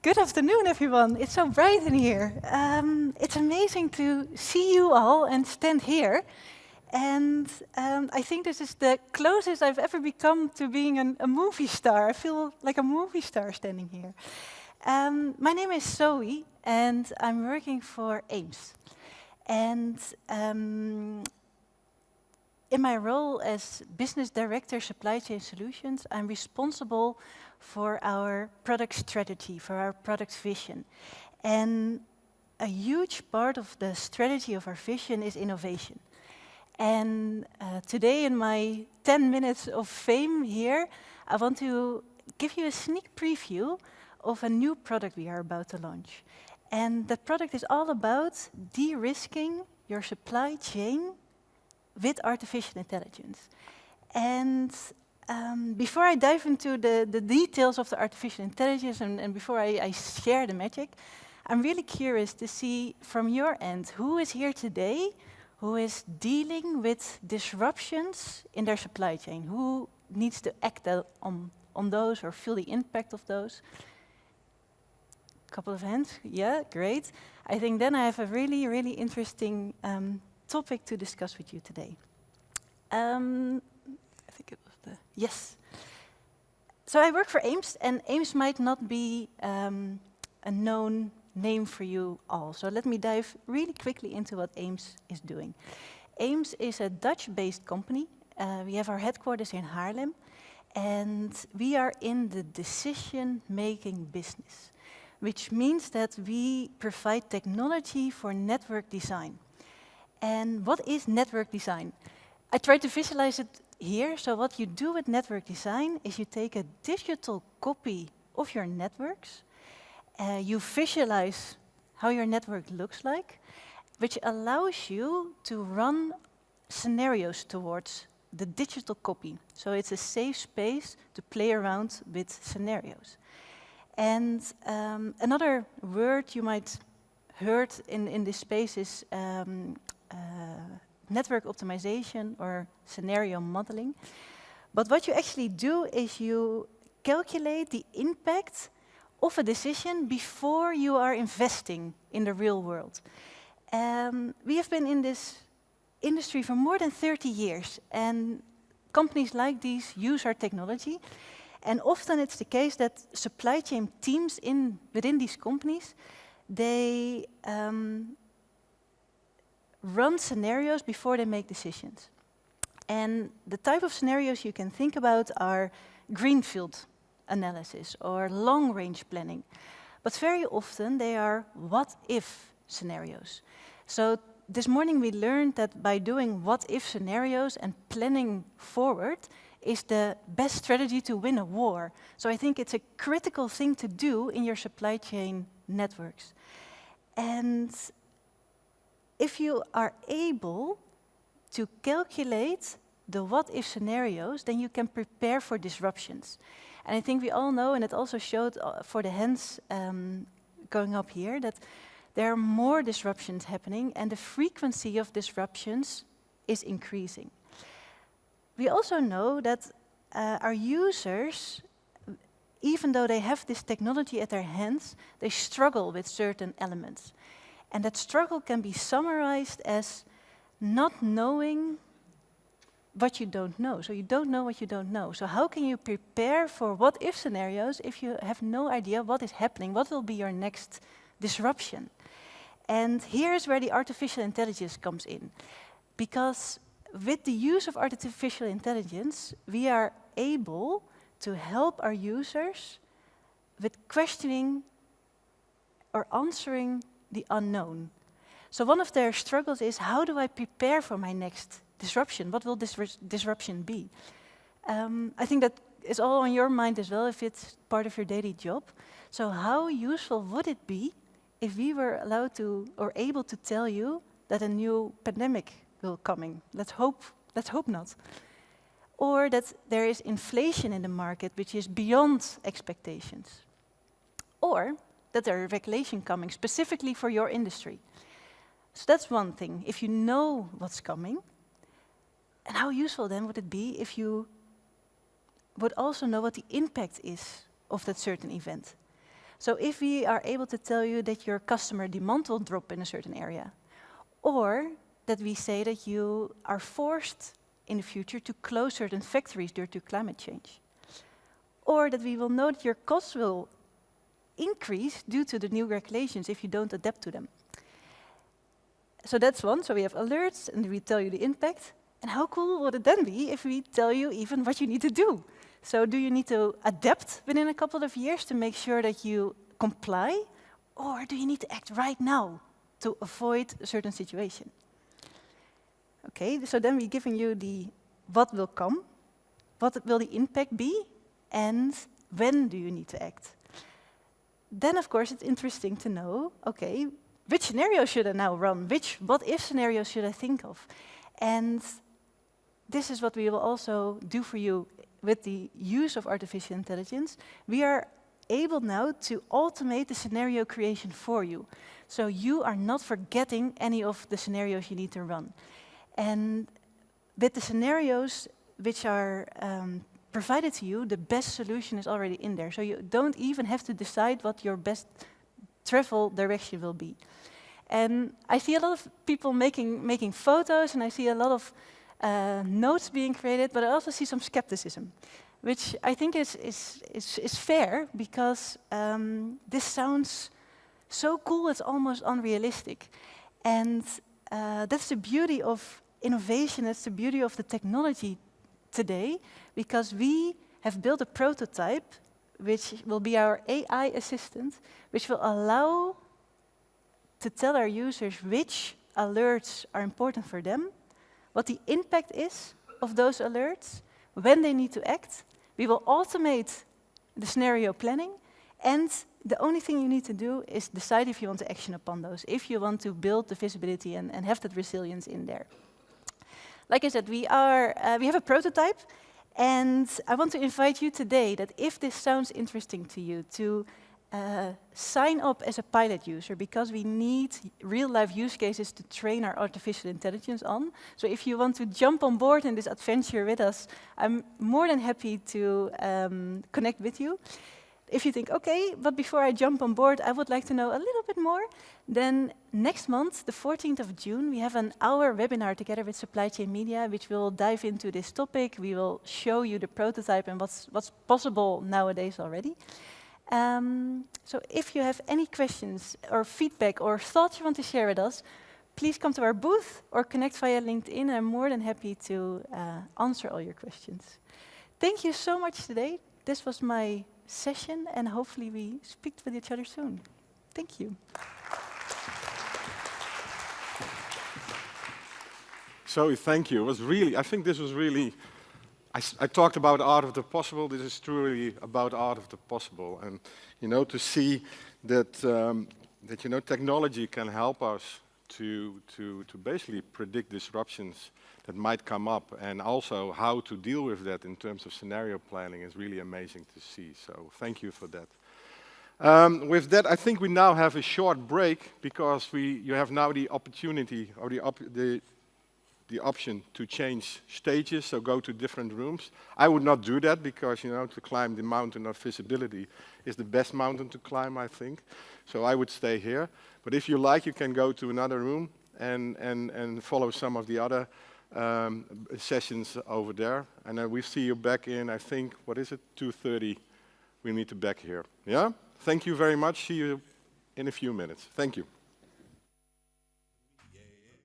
Good afternoon, everyone. It's so bright in here. It's amazing to see you all and stand here. And I think this is the closest I've ever become to being a movie star. I feel like a movie star standing here. My name is Zoë, and I'm working for AIMMS. And in my role as Business Director, Supply Chain Solutions, I'm responsible for our product strategy, for our product vision. And a huge part of the strategy of our vision is innovation. And today, in my 10 minutes of fame here, I want to give you a sneak preview of a new product we are about to launch. And that product is all about de-risking your supply chain with artificial intelligence. And before I dive into the details of the artificial intelligence and before I share the magic, I'm really curious to see from your end, who is here today who is dealing with disruptions in their supply chain? Who needs to act on those or feel the impact of those? A couple of hands, yeah, great. I think then I have a really, really interesting topic to discuss with you today. I think it was the, yes. So I work for AIMMS, and AIMMS might not be a known name for you all. So let me dive really quickly into what AIMMS is doing. AIMMS is a Dutch-based company. We have our headquarters in Haarlem, and we are in the decision-making business, which means that we provide technology for network design. And what is network design? I tried to visualize it here. So what you do with network design is you take a digital copy of your networks, you visualize how your network looks like, which allows you to run scenarios towards the digital copy. So it's a safe space to play around with scenarios. And another word you might heard in this space is network optimization or scenario modeling. But what you actually do is you calculate the impact of a decision before you are investing in the real world. We have been in this industry for more than 30 years, and companies like these use our technology. And often it's the case that supply chain teams within these companies, they run scenarios before they make decisions. And the type of scenarios you can think about are greenfield analysis or long-range planning. But very often they are what-if scenarios. So this morning we learned that by doing what-if scenarios and planning forward is the best strategy to win a war. So I think it's a critical thing to do in your supply chain networks. And if you are able to calculate the what-if scenarios, then you can prepare for disruptions. And I think we all know, and it also showed for the hands going up here, that there are more disruptions happening and the frequency of disruptions is increasing. We also know that our users, even though they have this technology at their hands, they struggle with certain elements. And that struggle can be summarized as not knowing what you don't know. So you don't know what you don't know. So how can you prepare for what-if scenarios if you have no idea what is happening? What will be your next disruption? And here's where the artificial intelligence comes in. Because with the use of artificial intelligence, we are able to help our users with questioning or answering the unknown. So one of their struggles is, how do I prepare for my next disruption? What will this disruption be? I think that is all on your mind as well if it's part of your daily job. So how useful would it be if we were allowed to or able to tell you that a new pandemic will coming? Let's hope not. Or that there is inflation in the market which is beyond expectations. Or that there is regulation coming specifically for your industry. So that's one thing, if you know what's coming. And how useful then would it be if you would also know what the impact is of that certain event? So if we are able to tell you that your customer demand will drop in a certain area, or that we say that you are forced in the future to close certain factories due to climate change, or that we will know that your costs will increase due to the new regulations if you don't adapt to them. So that's one. So we have alerts, and we tell you the impact. And how cool would it then be if we tell you even what you need to do? So do you need to adapt within a couple of years to make sure that you comply? Or do you need to act right now to avoid a certain situation? Okay, so then we're giving you the what will come, what will the impact be, and when do you need to act? Then, of course, it's interesting to know, okay, which scenario should I now run? Which what-if scenarios should I think of? And this is what we will also do for you with the use of artificial intelligence. We are able now to automate the scenario creation for you. So you are not forgetting any of the scenarios you need to run. And with the scenarios which are provided to you, the best solution is already in there. So you don't even have to decide what your best travel direction will be. And I see a lot of people making photos, and I see a lot of notes being created, but I also see some skepticism, which I think is fair, because this sounds so cool, it's almost unrealistic. And that's the beauty of innovation, that's the beauty of the technology today, because we have built a prototype which will be our AI assistant, which will allow to tell our users which alerts are important for them, what the impact is of those alerts, when they need to act. We will automate the scenario planning, and the only thing you need to do is decide if you want to action upon those, if you want to build the visibility and have that resilience in there. Like I said, we have a prototype, and I want to invite you today that if this sounds interesting to you, to sign up as a pilot user, because we need real-life use cases to train our artificial intelligence on. So if you want to jump on board in this adventure with us, I'm more than happy to connect with you. If you think, okay, but before I jump on board, I would like to know a little bit more, then next month, the 14th of June, we have an hour webinar together with Supply Chain Media, which will dive into this topic. We will show you the prototype and what's possible nowadays already. So if you have any questions or feedback or thoughts you want to share with us, please come to our booth or connect via LinkedIn. I'm more than happy to answer all your questions. Thank you so much today. This was my session, and hopefully we speak with each other soon. Thank you. Zoë, thank you. It was really, I think this was really, I talked about art of the possible. This is truly about art of the possible. And, you know, to see that, you know, technology can help us to basically predict disruptions that might come up, and also how to deal with that in terms of scenario planning is really amazing to see. So thank you for that. With that, I think we now have a short break, because you have now the opportunity, or the option to change stages, so go to different rooms. I would not do that, because, you know, to climb the mountain of visibility is the best mountain to climb, I think. So I would stay here. But if you like, you can go to another room and follow some of the other sessions over there. And then we see you back in, I think, what is it, 2:30. We meet you back here. Yeah? Thank you very much. See you in a few minutes. Thank you.